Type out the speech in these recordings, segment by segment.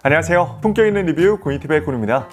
안녕하세요. 품격 있는 리뷰 고인티비의 꾼입니다.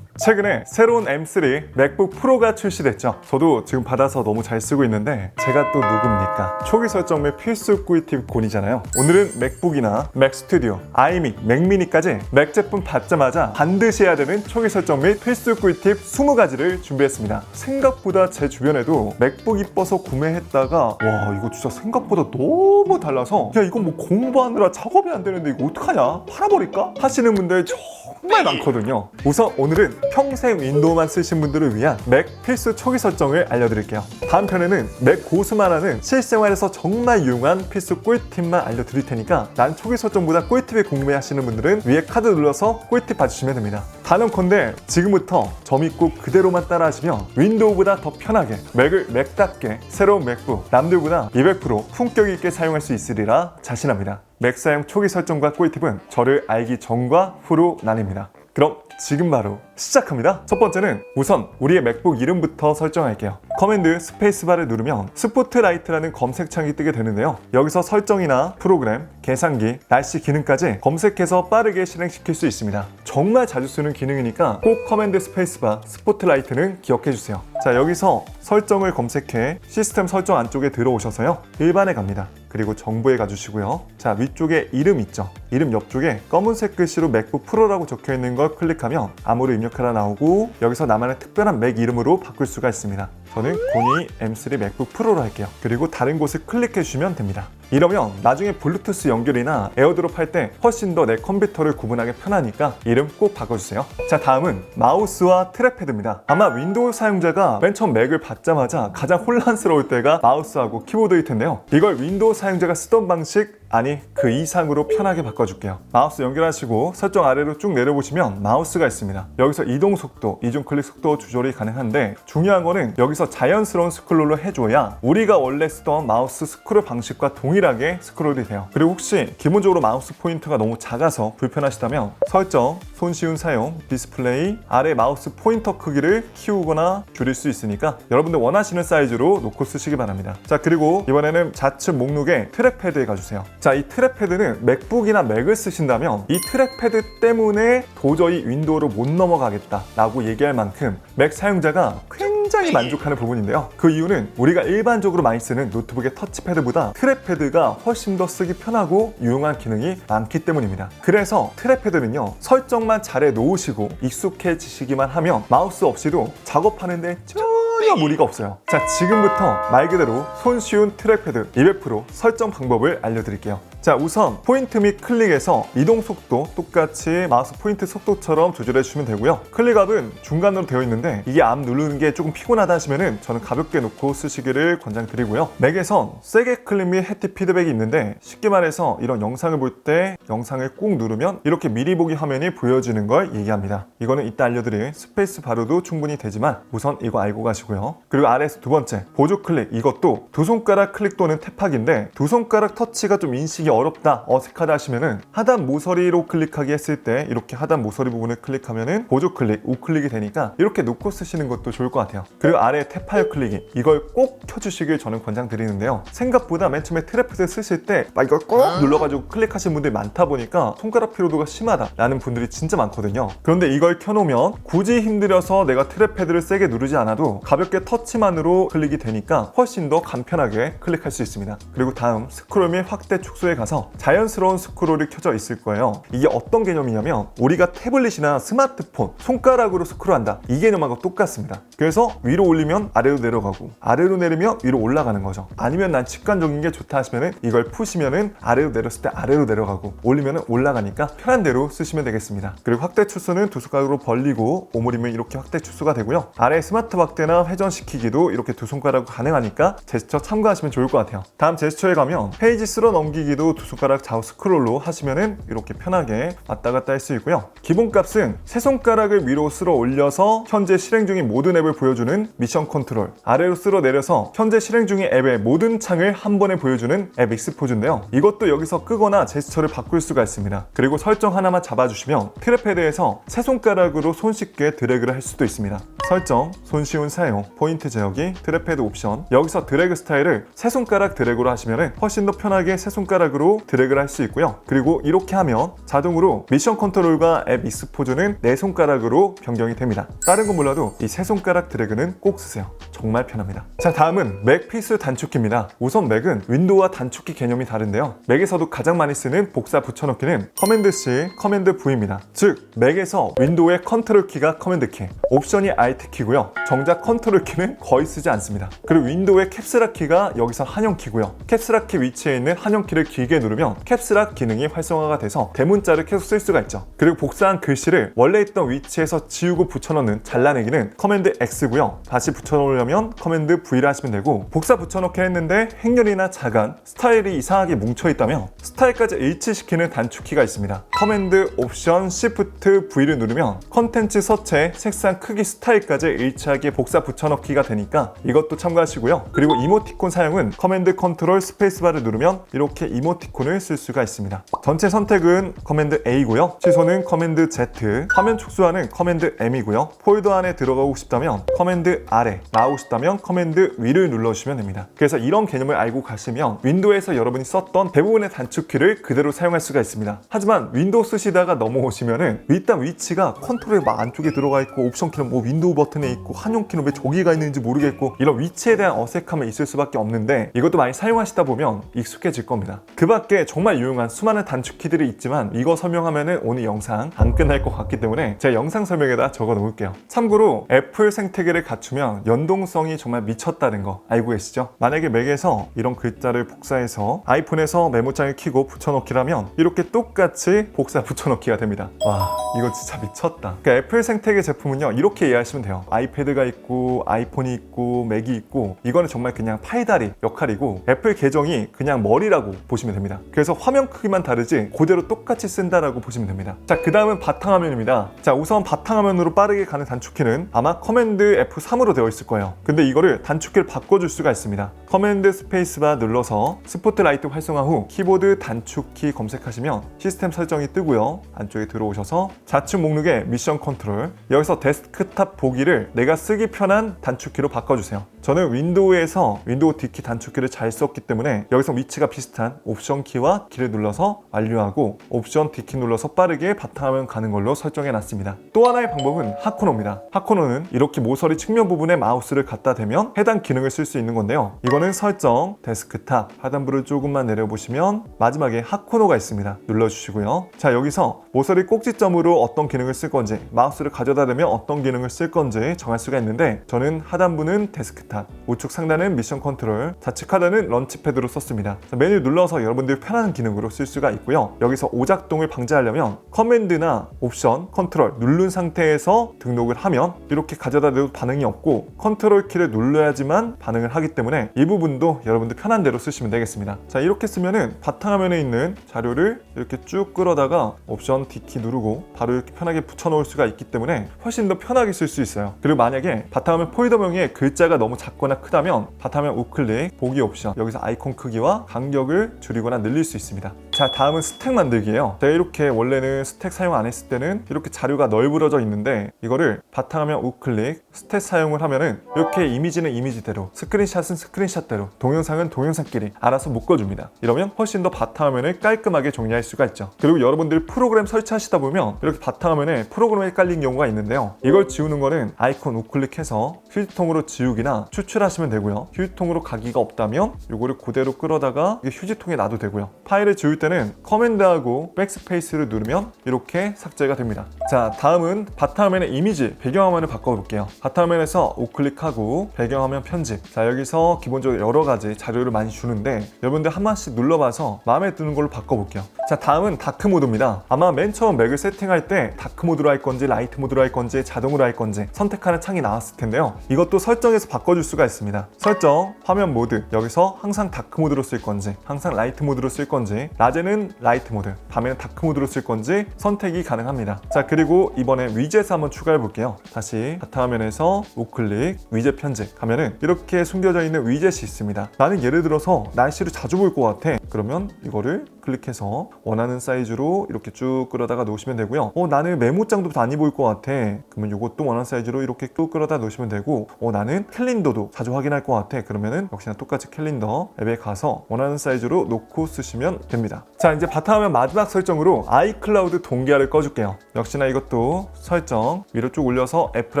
최근에 새로운 M3 맥북 프로가 출시됐죠. 저도 지금 받아서 너무 잘 쓰고 있는데 제가 또 누굽니까? 초기 설정 및 필수 꿀팁 곤이잖아요. 오늘은 맥북이나 맥 스튜디오, 아이믹, 맥미니까지 맥 제품 받자마자 반드시 해야 되는 초기 설정 및 필수 꿀팁 20가지를 준비했습니다. 생각보다 제 주변에도 맥북 이뻐서 구매했다가 와 이거 진짜 생각보다 너무 달라서 야 이거 뭐 공부하느라 작업이 안 되는데 이거 어떡하냐? 팔아버릴까? 하시는 분들 정말 많거든요. 우선 오늘은 평생 윈도우만 쓰신 분들을 위한 맥 필수 초기 설정을 알려드릴게요. 다음 편에는 맥 고수만 하는 실생활에서 정말 유용한 필수 꿀팁만 알려드릴 테니까 난 초기 설정보다 꿀팁이 궁금해하시는 분들은 위에 카드 눌러서 꿀팁 봐주시면 됩니다. 단언컨대 지금부터 저 믿고 그대로만 따라하시면 윈도우보다 더 편하게 맥을 맥답게 새로운 맥북 남들보다 200% 품격 있게 사용할 수 있으리라 자신합니다. 맥 사용 초기 설정과 꿀팁은 저를 알기 전과 후로 나뉩니다. 그럼 지금 바로 시작합니다. 첫 번째는 우선 우리의 맥북 이름부터 설정할게요. 커맨드 스페이스바를 누르면 스포트라이트라는 검색창이 뜨게 되는데요. 여기서 설정이나 프로그램, 계산기, 날씨 기능까지 검색해서 빠르게 실행시킬 수 있습니다. 정말 자주 쓰는 기능이니까 꼭 커맨드 스페이스바 스포트라이트는 기억해주세요. 자, 여기서 설정을 검색해 시스템 설정 안쪽에 들어오셔서요. 일반에 갑니다. 그리고 정보에 가주시고요. 자, 위쪽에 이름 있죠? 이름 옆쪽에 검은색 글씨로 맥북 프로라고 적혀있는 걸 클릭하면 암호를 입력하라 나오고 여기서 나만의 특별한 맥 이름으로 바꿀 수가 있습니다. 저는 고니 M3 맥북 프로로 할게요. 그리고 다른 곳을 클릭해 주시면 됩니다. 이러면 나중에 블루투스 연결이나 에어드롭 할 때 훨씬 더 내 컴퓨터를 구분하기 편하니까 이름 꼭 바꿔주세요. 자, 다음은 마우스와 트랙패드입니다. 아마 윈도우 사용자가 맨 처음 맥을 받자마자 가장 혼란스러울 때가 마우스하고 키보드일 텐데요. 이걸 윈도우 사용자가 쓰던 방식 아니 그 이상으로 편하게 바꿔줄게요. 마우스 연결하시고 설정 아래로 쭉 내려보시면 마우스가 있습니다. 여기서 이동 속도, 이중 클릭 속도 조절이 가능한데 중요한 거는 여기서 자연스러운 스크롤로 해줘야 우리가 원래 쓰던 마우스 스크롤 방식과 동일하게 스크롤이 돼요. 그리고 혹시 기본적으로 마우스 포인터가 너무 작아서 불편하시다면 설정, 손쉬운 사용, 디스플레이, 아래 마우스 포인터 크기를 키우거나 줄일 수 있으니까 여러분들 원하시는 사이즈로 놓고 쓰시기 바랍니다. 자, 그리고 이번에는 좌측 목록에 트랙패드에 가주세요. 자, 이 트랙패드는 맥북이나 맥을 쓰신다면 이 트랙패드 때문에 도저히 윈도우로 못 넘어가겠다 라고 얘기할 만큼 맥 사용자가 굉장히 만족하는 부분인데요. 그 이유는 우리가 일반적으로 많이 쓰는 노트북의 터치패드보다 트랙패드가 훨씬 더 쓰기 편하고 유용한 기능이 많기 때문입니다. 그래서 트랙패드는요, 설정만 잘해 놓으시고 익숙해지시기만 하면 마우스 없이도 작업하는데 전혀 무리가 없어요. 자, 지금부터 말 그대로 손쉬운 트랙패드 200% 설정 방법을 알려드릴게요. 자, 우선 포인트 및 클릭에서 이동 속도 똑같이 마우스 포인트 속도처럼 조절해 주시면 되고요. 클릭압은 중간으로 되어 있는데 이게 암 누르는 게 조금 피곤하다 하시면은 저는 가볍게 놓고 쓰시기를 권장드리고요. 맥에선 세게 클릭 및 햅틱 피드백이 있는데 쉽게 말해서 이런 영상을 볼 때 영상을 꾹 누르면 이렇게 미리 보기 화면이 보여지는 걸 얘기합니다. 이거는 이따 알려드릴 스페이스 바로도 충분히 되지만 우선 이거 알고 가시고요. 그리고 아래에서 두 번째 보조 클릭, 이것도 두 손가락 클릭 또는 탭하기인데 두 손가락 터치가 좀 인식이 어렵다, 어색하다 하시면은 하단 모서리로 클릭하기 했을 때 이렇게 하단 모서리 부분을 클릭하면은 보조 클릭, 우클릭이 되니까 이렇게 놓고 쓰시는 것도 좋을 것 같아요. 그리고 아래 탭하여 클릭이, 이걸 꼭 켜주시길 저는 권장드리는데요. 생각보다 맨 처음에 트랙패드 쓰실 때 막 이걸 꼭 눌러가지고 클릭하시는 분들이 많다 보니까 손가락 피로도가 심하다 라는 분들이 진짜 많거든요. 그런데 이걸 켜놓으면 굳이 힘들어서 내가 트랙패드를 세게 누르지 않아도 가볍게 터치만으로 클릭이 되니까 훨씬 더 간편하게 클릭할 수 있습니다. 그리고 다음 스크롤 및 확대 축소에 가서 자연스러운 스크롤이 켜져 있을 거예요. 이게 어떤 개념이냐면 우리가 태블릿이나 스마트폰 손가락으로 스크롤한다, 이 개념하고 똑같습니다. 그래서 위로 올리면 아래로 내려가고 아래로 내리면 위로 올라가는 거죠. 아니면 난 직관적인 게 좋다 하시면은 이걸 푸시면은 아래로 내렸을 때 아래로 내려가고 올리면은 올라가니까 편한 대로 쓰시면 되겠습니다. 그리고 확대 축소는 두 손가락으로 벌리고 오므리면 이렇게 확대 축소가 되고요. 아래 스마트 확대나 회전시키기도 이렇게 두 손가락으로 가능하니까 제스처 참고하시면 좋을 것 같아요. 다음 제스처에 가면 페이지 쓸어 넘기기도 두 손가락 좌우 스크롤로 하시면은 이렇게 편하게 왔다 갔다 할 수 있고요. 기본값은 세 손가락을 위로 쓸어 올려서 현재 실행 중인 모든 앱을 보여주는 미션 컨트롤, 아래로 쓸어 내려서 현재 실행 중인 앱의 모든 창을 한 번에 보여주는 앱 익스포즈인데요. 이것도 여기서 끄거나 제스처를 바꿀 수가 있습니다. 그리고 설정 하나만 잡아주시면 트랙패드에서 세 손가락으로 손쉽게 드래그를 할 수도 있습니다. 설정, 손쉬운 사용, 포인트 제어기, 트랙패드 옵션, 여기서 드래그 스타일을 세 손가락 드래그로 하시면 훨씬 더 편하게 세 손가락으로 손으로 드래그를 할 수 있고요. 그리고 이렇게 하면 자동으로 미션 컨트롤과 앱 익스포즈는 4손가락으로 변경이 됩니다. 다른 건 몰라도 이 3손가락 드래그는 꼭 쓰세요. 정말 편합니다. 자, 다음은 맥 필수 단축키입니다. 우선 맥은 윈도우와 단축키 개념이 다른데요. 맥에서도 가장 많이 쓰는 복사 붙여넣기는 커맨드 C, 커맨드 V입니다. 즉 맥에서 윈도우의 컨트롤 키가 커맨드 키, 옵션이 알트 키고요. 정작 컨트롤 키는 거의 쓰지 않습니다. 그리고 윈도우의 캡스락 키가 여기서 한영 키고요. 캡스락 키 위치에 있는 한영 키를 길게 누르면 캡스락 기능이 활성화가 돼서 대문자를 계속 쓸 수가 있죠. 그리고 복사한 글씨를 원래 있던 위치에서 지우고 붙여넣는 잘라내기는 커맨드 X고요. 다시 붙여놓으려면 커맨드 V를 하시면 되고, 복사 붙여넣기 했는데 행렬이나 자간, 스타일이 이상하게 뭉쳐있다면 스타일까지 일치시키는 단축키가 있습니다. 커맨드 옵션 Shift V를 누르면 컨텐츠 서체, 색상, 크기, 스타일까지 일치하게 복사 붙여넣기가 되니까 이것도 참고하시고요. 그리고 이모티콘 사용은 커맨드 컨트롤 스페이스바를 누르면 이렇게 이모티콘을 쓸 수가 있습니다. 전체 선택은 커맨드 A고요. 취소는 커맨드 Z, 화면 촉수하는 커맨드 M이고요. 폴더 안에 들어가고 싶다면 커맨드 아래, 나오고 싶다면 커맨드 위를 눌러주시면 됩니다. 그래서 이런 개념을 알고 가시면 윈도우에서 여러분이 썼던 대부분의 단축키를 그대로 사용할 수가 있습니다. 하지만 윈도우 쓰시다가 넘어오시면은 일단 위치가 컨트롤에 막 안쪽에 들어가 있고, 옵션 키는 뭐 윈도우 버튼에 있고, 한용 키는 왜 저기가 있는지 모르겠고, 이런 위치에 대한 어색함이 있을 수밖에 없는데 이것도 많이 사용하시다 보면 익숙해질 겁니다. 그 밖에 정말 유용한 수많은 단축키들이 있지만 이거 설명하면은 오늘 영상 안 끝날 것 같기 때문에 제가 영상 설명에다 적어 놓을게요. 참고로 애플 생태계를 갖추면 연동성이 정말 미쳤다는 거 알고 계시죠? 만약에 맥에서 이런 글자를 복사해서 아이폰에서 메모장에 켜고 붙여넣기라면 이렇게 똑같이 복사 붙여넣기가 됩니다. 와, 이거 진짜 미쳤다. 그러니까 애플 생태계 제품은요, 이렇게 이해하시면 돼요. 아이패드가 있고 아이폰이 있고 맥이 있고, 이거는 정말 그냥 팔다리 역할이고 애플 계정이 그냥 머리라고 보시면 됩니다. 그래서 화면 크기만 다르지 그대로 똑같이 쓴다라고 보시면 됩니다. 자, 그 다음은 바탕화면입니다. 자, 우선 바탕화면으로 빠르게 가는 단축키는 아마 커맨드 F3으로 되어 있을 거예요. 근데 이거를 단축키를 바꿔줄 수가 있습니다. 커맨드 스페이스바 눌러서 스포트라이트 활성화 후 키보드 단축키 검색하시면 시스템 설정이 뜨고요. 안쪽에 들어오셔서 좌측 목록에 미션 컨트롤, 여기서 데스크탑 보기를 내가 쓰기 편한 단축키로 바꿔주세요. 저는 윈도우에서 윈도우 D키 단축키를 잘 썼기 때문에 여기서 위치가 비슷한 옵션 키와 키를 눌러서 완료하고 옵션 D키 눌러서 빠르게 바탕화면 가는 걸로 설정해 놨습니다. 또 하나의 방법은 하코노입니다. 하코노는 이렇게 모서리 측면 부분에 마우스를 갖다 대면 해당 기능을 쓸 수 있는 건데요. 이거는 설정, 데스크탑, 하단부를 조금만 내려보시면 마지막에 하코노가 있습니다. 눌러주시고요. 자, 여기서 모서리 꼭지점으로 어떤 기능을 쓸 건지, 마우스를 가져다 대면 어떤 기능을 쓸 건지 정할 수가 있는데, 저는 하단부는 데스크탑, 우측 상단은 미션 컨트롤, 좌측 하단은 런치패드로 썼습니다. 자, 메뉴 눌러서 여러분들이 편한 기능으로 쓸 수가 있고요. 여기서 오작동을 방지하려면 커맨드나 옵션, 컨트롤 누른 상태에서 등록을 하면 이렇게 가져다 대도 반응이 없고, 컨트롤 키를 눌러야지만 반응을 하기 때문에 이 부분도 여러분들 편한 대로 쓰시면 되겠습니다. 자, 이렇게 쓰면은 바탕화면에 있는 자료를 이렇게 쭉 끌어다가 옵션 D키 누르고 바로 이렇게 편하게 붙여놓을 수가 있기 때문에 훨씬 더 편하게 쓸 수 있어요. 그리고 만약에 바탕화면 폴더명에 글자가 너무 작거나 크다면 바탕화면 우클릭, 보기 옵션, 여기서 아이콘 크기와 간격을 줄이거나 늘릴 수 있습니다. 자, 다음은 스택 만들기예요. 제가 이렇게 원래는 스택 사용 안 했을 때는 이렇게 자료가 널브러져 있는데, 이거를 바탕화면 우클릭, 스택 사용을 하면은 이렇게 이미지는 이미지대로, 스크린샷은 스크린샷대로, 동영상은 동영상끼리 알아서 묶어줍니다. 이러면 훨씬 더 바탕화면을 깔끔하게 정리할 수가 있죠. 그리고 여러분들 프로그램 설치하시다 보면 이렇게 바탕화면에 프로그램이 깔린 경우가 있는데요. 이걸 지우는 거는 아이콘 우클릭해서 휴지통으로 지우기나 추출하시면 되고요. 휴지통으로 가기가 없다면 이거를 그대로 끌어다가 휴지통에 놔도 되고요. 파일을 지울 때는 커맨드하고 백스페이스를 누르면 이렇게 삭제가 됩니다. 자, 다음은 바탕화면의 이미지, 배경화면을 바꿔볼게요. 바탕화면에서 우클릭하고 배경화면 편집. 자, 여기서 기본적으로 여러 가지 자료를 많이 주는데 여러분들 한 번씩 눌러봐서 마음에 드는 걸로 바꿔볼게요. 자, 다음은 다크 모드입니다. 아마 맨 처음 맥을 세팅할 때 다크 모드로 할 건지 라이트 모드로 할 건지 자동으로 할 건지 선택하는 창이 나왔을 텐데요. 이것도 설정에서 바꿔줄 수가 있습니다. 설정, 화면 모드, 여기서 항상 다크 모드로 쓸 건지 항상 라이트 모드로 쓸 건지, 낮에는 라이트 모드, 밤에는 다크 모드로 쓸 건지 선택이 가능합니다. 자, 그리고 이번에 위젯 한번 추가해 볼게요. 다시 바탕화면에서 우클릭, 위젯 편집 하면은 이렇게 숨겨져 있는 위젯이 있습니다. 나는 예를 들어서 날씨를 자주 볼 것 같아. 그러면 이거를 클릭해서 원하는 사이즈로 이렇게 쭉 끌어다가 놓으시면 되고요. 나는 메모장도 많이 보일 것 같아. 그러면 이것도 원하는 사이즈로 이렇게 쭉 끌어다 놓으시면 되고, 나는 캘린더도 자주 확인할 것 같아. 그러면은 역시나 똑같이 캘린더 앱에 가서 원하는 사이즈로 놓고 쓰시면 됩니다. 자, 이제 바탕화면 마지막 설정으로 아이클라우드 동기화를 꺼줄게요. 역시나 이것도 설정 위로 쭉 올려서 애플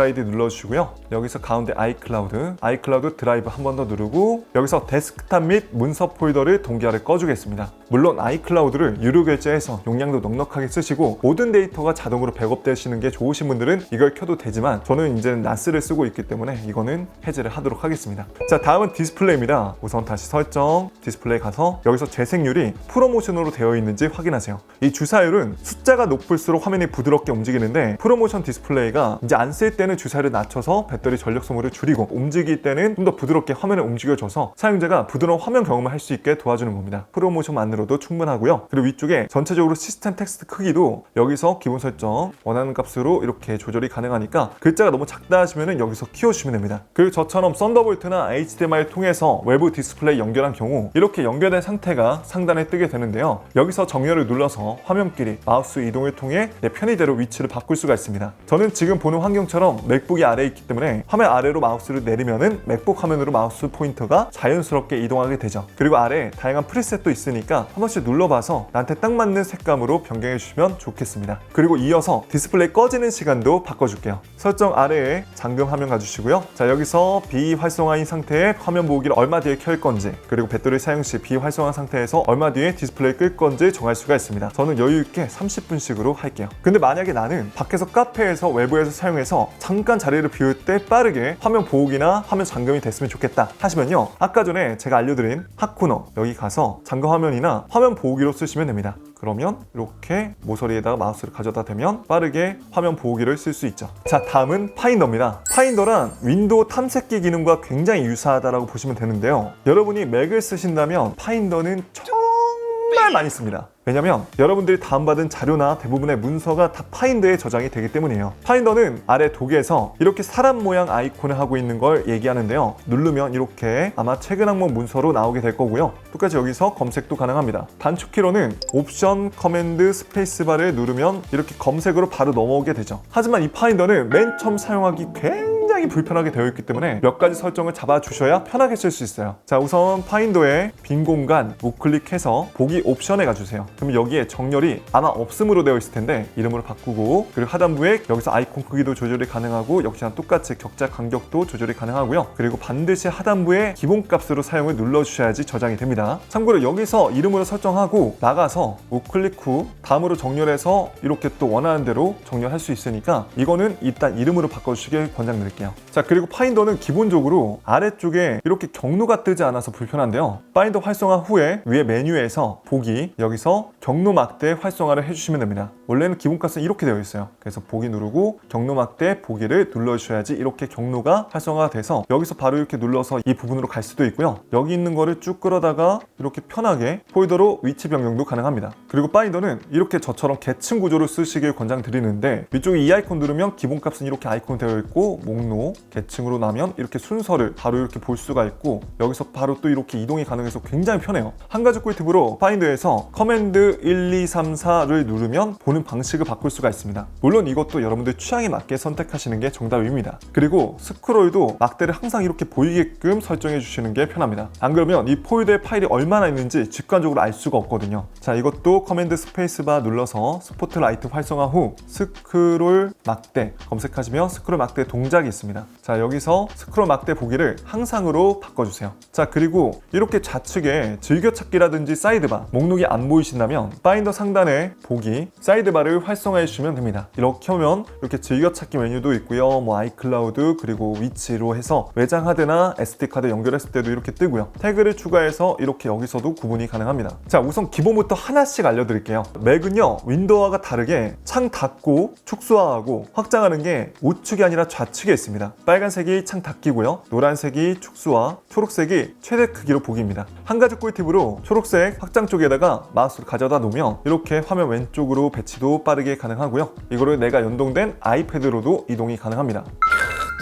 아이디 눌러주시고요. 여기서 가운데 아이클라우드 드라이브 한 번 더 누르고, 여기서 데스크탑 및 문서 폴더를 동기화를 꺼주겠습니다. 물론 아이클라우드를 유료 결제해서 용량도 넉넉하게 쓰시고 모든 데이터가 자동으로 백업되시는 게 좋으신 분들은 이걸 켜도 되지만, 저는 이제는 나스를 쓰고 있기 때문에 이거는 해제를 하도록 하겠습니다. 자, 다음은 디스플레이입니다. 우선 다시 설정, 디스플레이 가서 여기서 재생률이 프로모션으로 되어 있는지 확인하세요. 이 주사율은 숫자가 높을수록 화면이 부드럽게 움직이는데, 프로모션 디스플레이가 이제 안 쓸 때는 주사율을 낮춰서 배터리 전력 소모를 줄이고, 움직일 때는 좀 더 부드럽게 화면을 움직여줘서 사용자가 부드러운 화면 경험을 할 수 있게 도와주는 겁니다. 프로모션만으로도 충분하고요. 그리고 위쪽에 전체적으로 시스템 텍스트 크기도 여기서 기본 설정 원하는 값으로 이렇게 조절이 가능하니까, 글자가 너무 작다 하시면 여기서 키워주시면 됩니다. 그리고 저처럼 썬더볼트나 HDMI를 통해서 외부 디스플레이 연결한 경우 이렇게 연결된 상태가 상단에 뜨게 되는데요. 여기서 정렬을 눌러서 화면끼리 마우스 이동을 통해 내 편의대로 위치를 바꿀 수가 있습니다. 저는 지금 보는 환경처럼 맥북이 아래에 있기 때문에 화면 아래로 마우스를 내리면은 맥북 화면으로 마우스 포인터가 자연스럽게 이동하게 되죠. 그리고 아래에 다양한 프리셋도 있으니까 한 번씩 눌러봐서 나한테 딱 맞는 색감으로 변경해 주시면 좋겠습니다. 그리고 이어서 디스플레이 꺼지는 시간도 바꿔줄게요. 설정 아래에 잠금 화면 가주시고요. 자, 여기서 비활성화인 상태의 화면 보호기를 얼마 뒤에 켤 건지, 그리고 배터리 사용 시 비활성화 상태에서 얼마 뒤에 디스플레이 끌 건지 정할 수가 있습니다. 저는 여유 있게 30분씩으로 할게요. 근데 만약에 나는 밖에서 카페에서 외부에서 사용해서 잠깐 자리를 비울 때 빠르게 화면 보호기나 화면 잠금이 됐으면 좋겠다 하시면요, 아까 전에 제가 알려드린 핫코너 여기 가서 잠금 화면이나 화면 보호기로 쓰시면 됩니다. 그러면 이렇게 모서리에다가 마우스를 가져다 대면 빠르게 화면 보호기를 쓸 수 있죠. 자, 다음은 파인더입니다. 파인더란 윈도우 탐색기 기능과 굉장히 유사하다고 보시면 되는데요. 여러분이 맥을 쓰신다면 파인더는 정말 많이 씁니다. 왜냐면 여러분들이 다운받은 자료나 대부분의 문서가 다 파인더에 저장이 되기 때문이에요. 파인더는 아래 도구에서 이렇게 사람 모양 아이콘을 하고 있는 걸 얘기하는데요. 누르면 이렇게 아마 최근 항목 문서로 나오게 될 거고요. 똑같이 여기서 검색도 가능합니다. 단축키로는 옵션, 커맨드, 스페이스바를 누르면 이렇게 검색으로 바로 넘어오게 되죠. 하지만 이 파인더는 맨 처음 사용하기 굉장히 불편하게 되어 있기 때문에 몇 가지 설정을 잡아주셔야 편하게 쓸 수 있어요. 자, 우선 파인더에 빈 공간 우클릭해서 보기 옵션에 가주세요. 그럼 여기에 정렬이 아마 없음으로 되어 있을 텐데 이름으로 바꾸고, 그리고 하단부에 여기서 아이콘 크기도 조절이 가능하고, 역시나 똑같이 격자 간격도 조절이 가능하고요. 그리고 반드시 하단부에 기본값으로 사용을 눌러주셔야지 저장이 됩니다. 참고로 여기서 이름으로 설정하고 나가서 우클릭 후 다음으로 정렬해서 이렇게 또 원하는 대로 정렬할 수 있으니까 이거는 일단 이름으로 바꿔주시길 권장드릴게요. 자, 그리고 파인더는 기본적으로 아래쪽에 이렇게 경로가 뜨지 않아서 불편한데요. 파인더 활성화 후에 위에 메뉴에서 보기, 여기서 경로 막대 활성화를 해주시면 됩니다. 원래는 기본값은 이렇게 되어 있어요. 그래서 보기 누르고 경로 막대 보기를 눌러주셔야지 이렇게 경로가 활성화가 돼서 여기서 바로 이렇게 눌러서 이 부분으로 갈 수도 있고요. 여기 있는 거를 쭉 끌어다가 이렇게 편하게 폴더로 위치 변경도 가능합니다. 그리고 파인더는 이렇게 저처럼 계층 구조로 쓰시길 권장드리는데, 위쪽에 이 아이콘 누르면 기본값은 이렇게 아이콘 되어 있고, 목록 계층으로 나면 이렇게 순서를 바로 이렇게 볼 수가 있고, 여기서 바로 또 이렇게 이동이 가능해서 굉장히 편해요. 한 가지 꿀팁으로 파인더에서 커맨드 1, 2, 3, 4를 누르면 보는 방식을 바꿀 수가 있습니다. 물론 이것도 여러분들 취향에 맞게 선택하시는 게 정답입니다. 그리고 스크롤도 막대를 항상 이렇게 보이게끔 설정해 주시는 게 편합니다. 안 그러면 이 폴더에 파일이 얼마나 있는지 직관적으로 알 수가 없거든요. 자, 이것도 커맨드 스페이스바 눌러서 스포트라이트 활성화 후 스크롤 막대 검색하시면 스크롤 막대 동작이 있습니다. 자, 여기서 스크롤 막대 보기를 항상으로 바꿔주세요. 자, 그리고 이렇게 좌측에 즐겨찾기라든지 사이드바 목록이 안 보이신다면 파인더 상단에 보기 사이드바를 활성화해 주시면 됩니다. 이렇게 하면 이렇게 즐겨찾기 메뉴도 있고요. 뭐 아이클라우드 그리고 위치로 해서 외장 하드나 SD카드 연결했을 때도 이렇게 뜨고요. 태그를 추가해서 이렇게 여기서도 구분이 가능합니다. 자, 우선 기본부터 하나씩 알려드릴게요. 맥은요, 윈도우와 다르게 창 닫고 축소하고 확장하는 게 우측이 아니라 좌측에 있습니다. 빨간색이 창 닫기고요, 노란색이 축소와, 초록색이 최대 크기로 보기입니다. 한 가지 꿀팁으로 초록색 확장 쪽에다가 마우스를 가져다 놓으면 이렇게 화면 왼쪽으로 배치도 빠르게 가능하고요. 이거를 내가 연동된 아이패드로도 이동이 가능합니다.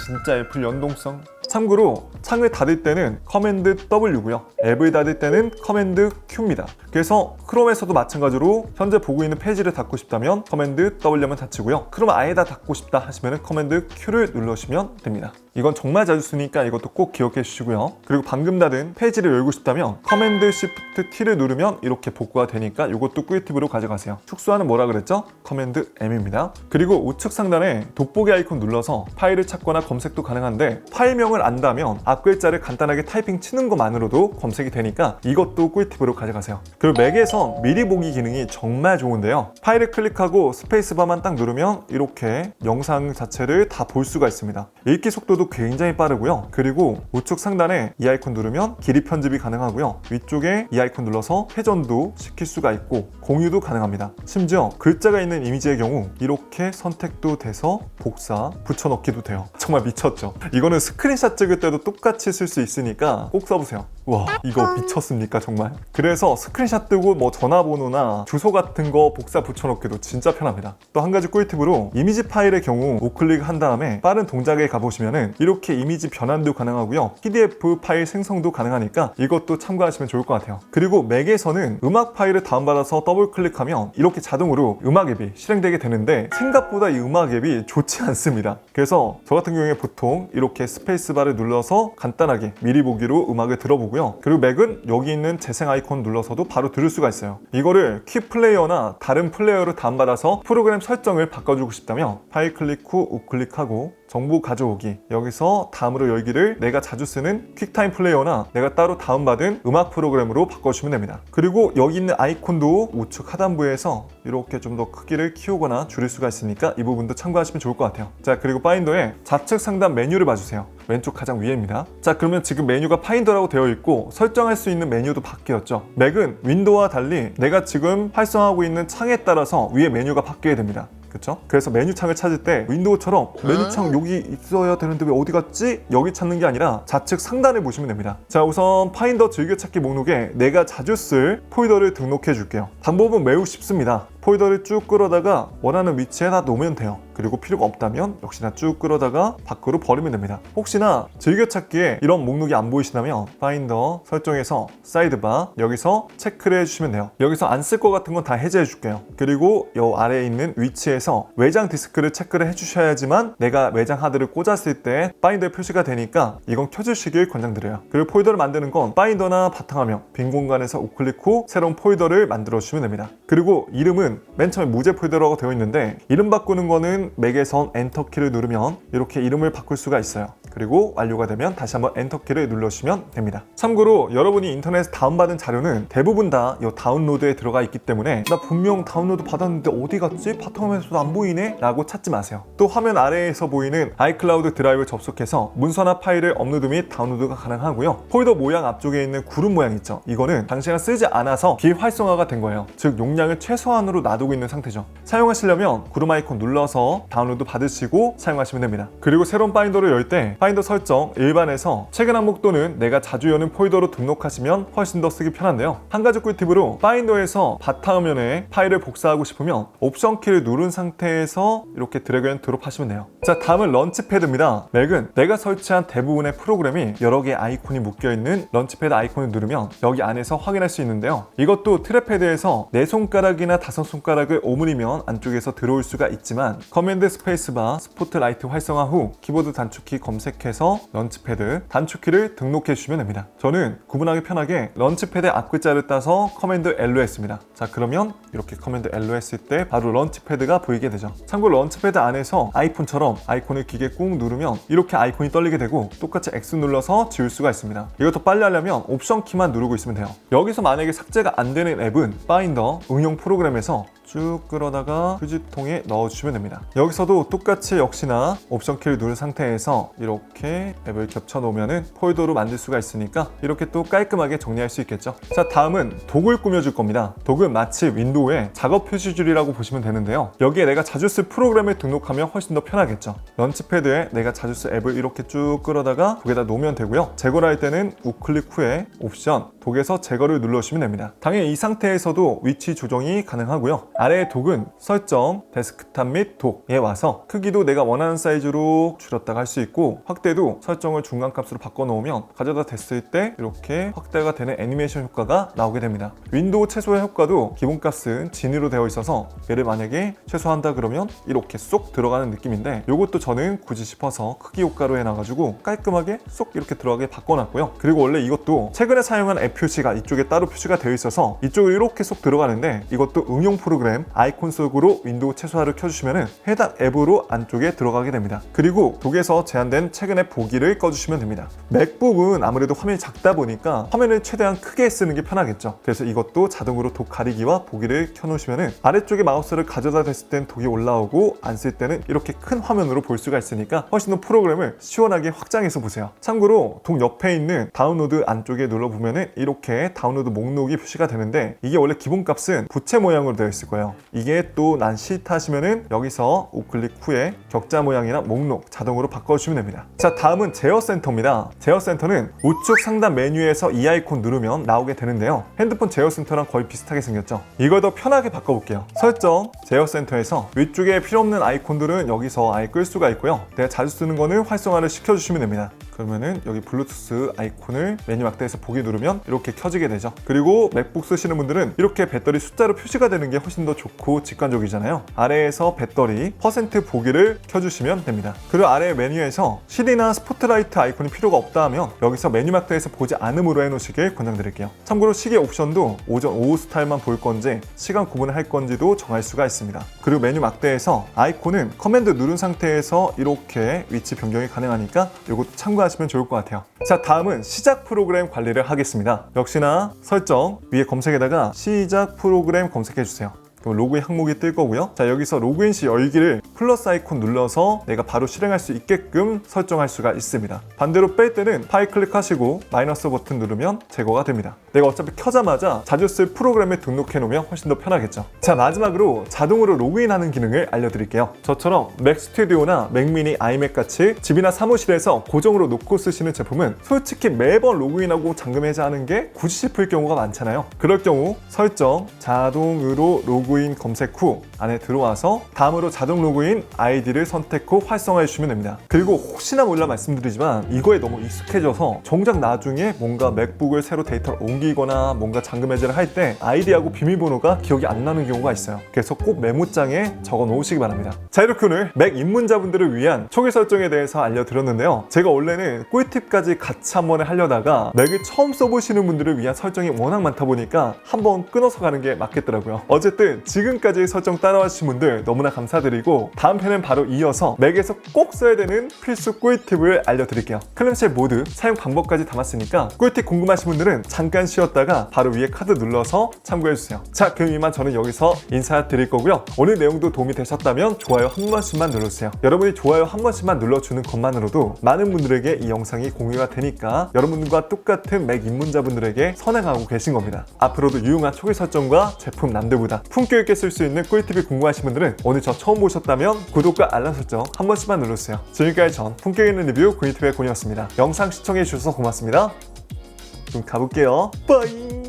진짜 애플 연동성 참고로 창을 닫을 때는 커맨드 W고요. 앱을 닫을 때는 커맨드 Q입니다. 그래서 크롬에서도 마찬가지로 현재 보고 있는 페이지를 닫고 싶다면 커맨드 W만 닫히고요. 크롬 아예 다 닫고 싶다 하시면 커맨드 Q를 눌러주시면 됩니다. 이건 정말 자주 쓰니까 이것도 꼭 기억해 주시고요. 그리고 방금 닫은 페이지를 열고 싶다면 커맨드 Shift T를 누르면 이렇게 복구가 되니까 이것도 꿀팁으로 가져가세요. 축소하는 뭐라 그랬죠? 커맨드 M입니다. 그리고 우측 상단에 돋보기 아이콘 눌러서 파일을 찾거나 검색도 가능한데 파일명을 안다면 앞글자를 간단하게 타이핑 치는 것만으로도 검색이 되니까 이것도 꿀팁으로 가져가세요. 그리고 맥에선 미리 보기 기능이 정말 좋은데요. 파일을 클릭하고 스페이스바만 딱 누르면 이렇게 영상 자체를 다 볼 수가 있습니다. 읽기 속도도 굉장히 빠르고요. 그리고 우측 상단에 이 아이콘 누르면 길이 편집이 가능하고요. 위쪽에 이 아이콘 눌러서 회전도 시킬 수가 있고 공유도 가능합니다. 심지어 글자가 있는 이미지의 경우 이렇게 선택도 돼서 복사, 붙여넣기도 돼요. 정말 미쳤죠? 이거는 스크린샷 찍을 때도 똑같이 쓸 수 있으니까 꼭 써보세요. 와, 이거 미쳤습니까 정말? 그래서 스크린샷 뜨고 뭐 전화번호나 주소 같은 거 복사 붙여넣기도 진짜 편합니다. 또 한 가지 꿀팁으로 이미지 파일의 경우 우클릭 한 다음에 빠른 동작에 가보시면은 이렇게 이미지 변환도 가능하고요. PDF 파일 생성도 가능하니까 이것도 참고하시면 좋을 것 같아요. 그리고 맥에서는 음악 파일을 다운받아서 더블 클릭하면 이렇게 자동으로 음악 앱이 실행되게 되는데 생각보다 이 음악 앱이 좋지 않습니다. 그래서 저 같은 경우에 보통 이렇게 스페이스바를 눌러서 간단하게 미리 보기로 음악을 들어보고요. 그리고 맥은 여기 있는 재생 아이콘 눌러서도 바로 들을 수가 있어요. 이거를 키 플레이어나 다른 플레이어로 다운받아서 프로그램 설정을 바꿔주고 싶다면 파일 클릭 후 우클릭하고 정보 가져오기, 여기서 다음으로 열기를 내가 자주 쓰는 퀵타임 플레이어나 내가 따로 다운받은 음악 프로그램으로 바꿔주시면 됩니다. 그리고 여기 있는 아이콘도 우측 하단부에서 이렇게 좀 더 크기를 키우거나 줄일 수가 있으니까 이 부분도 참고하시면 좋을 것 같아요. 자, 그리고 파인더의 좌측 상단 메뉴를 봐주세요. 왼쪽 가장 위에입니다. 자, 그러면 지금 메뉴가 파인더라고 되어 있고 설정할 수 있는 메뉴도 바뀌었죠. 맥은 윈도우와 달리 내가 지금 활성화하고 있는 창에 따라서 위에 메뉴가 바뀌게 됩니다. 그쵸? 그래서 메뉴창을 찾을 때 윈도우처럼 메뉴창 여기 있어야 되는데 왜 어디 갔지? 여기 찾는 게 아니라 좌측 상단을 보시면 됩니다. 자, 우선 파인더 즐겨찾기 목록에 내가 자주 쓸 폴더를 등록해 줄게요. 방법은 매우 쉽습니다. 폴더를 쭉 끌어다가 원하는 위치에다 놓으면 돼요. 그리고 필요가 없다면 역시나 쭉 끌어다가 밖으로 버리면 됩니다. 혹시나 즐겨찾기에 이런 목록이 안 보이시다면 파인더 설정에서 사이드바 여기서 체크를 해주시면 돼요. 여기서 안 쓸 것 같은 건 다 해제해 줄게요. 그리고 이 아래에 있는 위치에서 외장 디스크를 체크를 해주셔야지만 내가 외장 하드를 꽂았을 때 파인더에 표시가 되니까 이건 켜주시길 권장드려요. 그리고 폴더를 만드는 건 파인더나 바탕화면 빈 공간에서 우클릭 후 새로운 폴더를 만들어 주시면 됩니다. 그리고 이름은 맨 처음에 무제 폴더라고 되어 있는데 이름 바꾸는 거는 맥에선 엔터키를 누르면 이렇게 이름을 바꿀 수가 있어요. 그리고 완료가 되면 다시 한번 엔터키를 눌러주시면 됩니다. 참고로 여러분이 인터넷에서 다운받은 자료는 대부분 다 이 다운로드에 들어가 있기 때문에 나 분명 다운로드 받았는데 어디 갔지? 바탕화면에서도 안 보이네? 라고 찾지 마세요. 또 화면 아래에서 보이는 아이클라우드 드라이브 접속해서 문서나 파일을 업로드 및 다운로드가 가능하고요. 폴더 모양 앞쪽에 있는 구름 모양 있죠? 이거는 당시가 쓰지 않아서 비활성화가 된 거예요. 즉 용량을 최소한으로 놔두고 있는 상태죠. 사용하시려면 구름 아이콘 눌러서 다운로드 받으시고 사용하시면 됩니다. 그리고 새로운 파인더를 열 때 파인더 설정 일반에서 최근 항목 또는 내가 자주 여는 폴더로 등록하시면 훨씬 더 쓰기 편한데요. 한 가지 꿀팁으로 파인더에서 바탕화면에 파일을 복사하고 싶으면 옵션 키를 누른 상태에서 이렇게 드래그 앤 드롭 하시면 돼요. 자, 다음은 런치패드입니다. 맥은 내가 설치한 대부분의 프로그램이 여러 개의 아이콘이 묶여있는 런치패드 아이콘을 누르면 여기 안에서 확인할 수 있는데요. 이것도 트랙패드에서 4손가락이나 5손가락을 오므리면 안쪽에서 들어올 수가 있지만 커맨드 스페이스바 스포트라이트 활성화 후 키보드 단축키 검색해서 런치패드 단축키를 등록해 주시면 됩니다. 저는 구분하기 편하게 런치패드 앞글자를 따서 커맨드 L로 했습니다. 자, 그러면 이렇게 커맨드 L로 했을 때 바로 런치패드가 보이게 되죠. 참고로 런치패드 안에서 아이폰처럼 아이콘을 기계 꾹 누르면 이렇게 아이콘이 떨리게 되고 똑같이 X 눌러서 지울 수가 있습니다. 이거 더 빨리 하려면 옵션 키만 누르고 있으면 돼요. 여기서 만약에 삭제가 안 되는 앱은 파인더 응용 프로그램에서 쭉 끌어다가 휴지통에 넣어주시면 됩니다. 여기서도 똑같이 역시나 옵션 키를 누른 상태에서 이렇게 앱을 겹쳐 놓으면 폴더로 만들 수가 있으니까 이렇게 또 깔끔하게 정리할 수 있겠죠. 자, 다음은 독을 꾸며줄 겁니다. 독은 마치 윈도우의 작업 표시줄이라고 보시면 되는데요. 여기에 내가 자주 쓸 프로그램을 등록하면 훨씬 더 편하겠죠. 런치패드에 내가 자주 쓸 앱을 이렇게 쭉 끌어다가 독에다 놓으면 되고요. 제거를 할 때는 우클릭 후에 옵션 독에서 제거를 눌러주시면 됩니다. 당연히 이 상태에서도 위치 조정이 가능하고요. 아래의 독은 설정, 데스크탑 및 독에 와서 크기도 내가 원하는 사이즈로 줄였다가 할 수 있고 확대도 설정을 중간값으로 바꿔놓으면 가져다 댔을 때 이렇게 확대가 되는 애니메이션 효과가 나오게 됩니다. 윈도우 최소화 효과도 기본값은 진위로 되어 있어서 얘를 만약에 최소화한다 그러면 이렇게 쏙 들어가는 느낌인데 이것도 저는 굳이 싶어서 크기 효과로 해놔가지고 깔끔하게 쏙 이렇게 들어가게 바꿔놨고요. 그리고 원래 이것도 최근에 사용한 앱 표시가 이쪽에 따로 표시가 되어 있어서 이쪽으로 이렇게 쏙 들어가는데 이것도 응용 프로그램 아이콘 속으로 윈도우 최소화를 켜주시면 해당 앱으로 안쪽에 들어가게 됩니다. 그리고 독에서 제한된 최근의 보기를 꺼주시면 됩니다. 맥북은 아무래도 화면이 작다 보니까 화면을 최대한 크게 쓰는 게 편하겠죠. 그래서 이것도 자동으로 독 가리기와 보기를 켜놓으시면 아래쪽에 마우스를 가져다 댔을 땐 독이 올라오고 안 쓸 때는 이렇게 큰 화면으로 볼 수가 있으니까 훨씬 더 프로그램을 시원하게 확장해서 보세요. 참고로 독 옆에 있는 다운로드 안쪽에 눌러보면 이렇게 다운로드 목록이 표시가 되는데 이게 원래 기본값은 부채 모양으로 되어 있을 거예요. 이게 또 난 싫다 하시면은 여기서 우클릭 후에 격자 모양이나 목록 자동으로 바꿔주시면 됩니다. 자, 다음은 제어 센터입니다. 제어 센터는 우측 상단 메뉴에서 이 아이콘 누르면 나오게 되는데요. 핸드폰 제어 센터랑 거의 비슷하게 생겼죠. 이걸 더 편하게 바꿔볼게요. 설정, 제어 센터에서 위쪽에 필요 없는 아이콘들은 여기서 아예 끌 수가 있고요. 내가 자주 쓰는 거는 활성화를 시켜주시면 됩니다. 그러면은 여기 블루투스 아이콘을 메뉴 확대해서 보기 누르면 이렇게 켜지게 되죠. 그리고 맥북 쓰시는 분들은 이렇게 배터리 숫자로 표시가 되는 게 훨씬 더 좋고 직관적이잖아요. 아래에서 배터리 % 보기를 켜주시면 됩니다. 그리고 아래 메뉴에서 CD나 스포트라이트 아이콘이 필요가 없다 하면 여기서 메뉴 확대해서 보지 않음으로 해놓으시길 권장드릴게요. 참고로 시계 옵션도 오전 오후 스타일만 볼 건지 시간 구분을 할 건지도 정할 수가 있습니다. 그리고 메뉴 확대에서 아이콘은 커맨드 누른 상태에서 이렇게 위치 변경이 가능하니까 이것도 참고하시면 좋을 것 같아요. 자, 다음은 시작 프로그램 관리를 하겠습니다. 역시나 설정 위에 검색에다가 시작 프로그램 검색해주세요. 그럼 로그인 항목이 뜰 거고요. 자, 여기서 로그인 시 열기를 플러스 아이콘 눌러서 내가 바로 실행할 수 있게끔 설정할 수가 있습니다. 반대로 뺄 때는 파일 클릭하시고 마이너스 버튼 누르면 제거가 됩니다. 내가 어차피 켜자마자 자주 쓸 프로그램에 등록해 놓으면 훨씬 더 편하겠죠. 자, 마지막으로 자동으로 로그인하는 기능을 알려드릴게요. 저처럼 맥 스튜디오나 맥 미니, 아이맥 같이 집이나 사무실에서 고정으로 놓고 쓰시는 제품은 솔직히 매번 로그인하고 잠금 해제하는 게 굳이 싶을 경우가 많잖아요. 그럴 경우 설정, 자동으로 로그인 검색 후 안에 들어와서 다음으로 자동 로그인 아이디를 선택 후 활성화해 주시면 됩니다. 그리고 혹시나 몰라 말씀드리지만 이거에 너무 익숙해져서 정작 나중에 뭔가 맥북을 새로 데이터를 옮기거나 뭔가 잠금 해제를 할 때 아이디하고 비밀번호가 기억이 안 나는 경우가 있어요. 그래서 꼭 메모장에 적어 놓으시기 바랍니다. 자, 이렇게 오늘 맥 입문자분들을 위한 초기 설정에 대해서 알려드렸는데요. 제가 원래는 꿀팁까지 같이 한 번에 하려다가 맥을 처음 써보시는 분들을 위한 설정이 워낙 많다 보니까 한번 끊어서 가는 게 맞겠더라고요. 어쨌든 지금까지 설정 따라와 주신 분들 너무나 감사드리고 다음 편은 바로 이어서 맥에서 꼭 써야 되는 필수 꿀팁을 알려드릴게요. 클램쉘 모드 사용 방법까지 담았으니까 꿀팁 궁금하신 분들은 잠깐 쉬었다가 바로 위에 카드 눌러서 참고해주세요. 자, 그럼 이만 저는 여기서 인사드릴 거고요. 오늘 내용도 도움이 되셨다면 좋아요 한 번씩만 눌러주세요. 여러분이 좋아요 한 번씩만 눌러주는 것만으로도 많은 분들에게 이 영상이 공유가 되니까 여러분과 똑같은 맥 입문자분들에게 선행하고 계신 겁니다. 앞으로도 유용한 초기 설정과 제품 남들보다 품격 있게 쓸 수 있는 꿀팁이 궁금하신 분들은 오늘 저 처음 보셨다면 구독과 알람 설정 한 번씩만 눌러주세요. 지금까지 전 품격 있는 리뷰 고니티브의 곤이었습니다. 영상 시청해주셔서 고맙습니다. 그럼 가볼게요. 빠잉.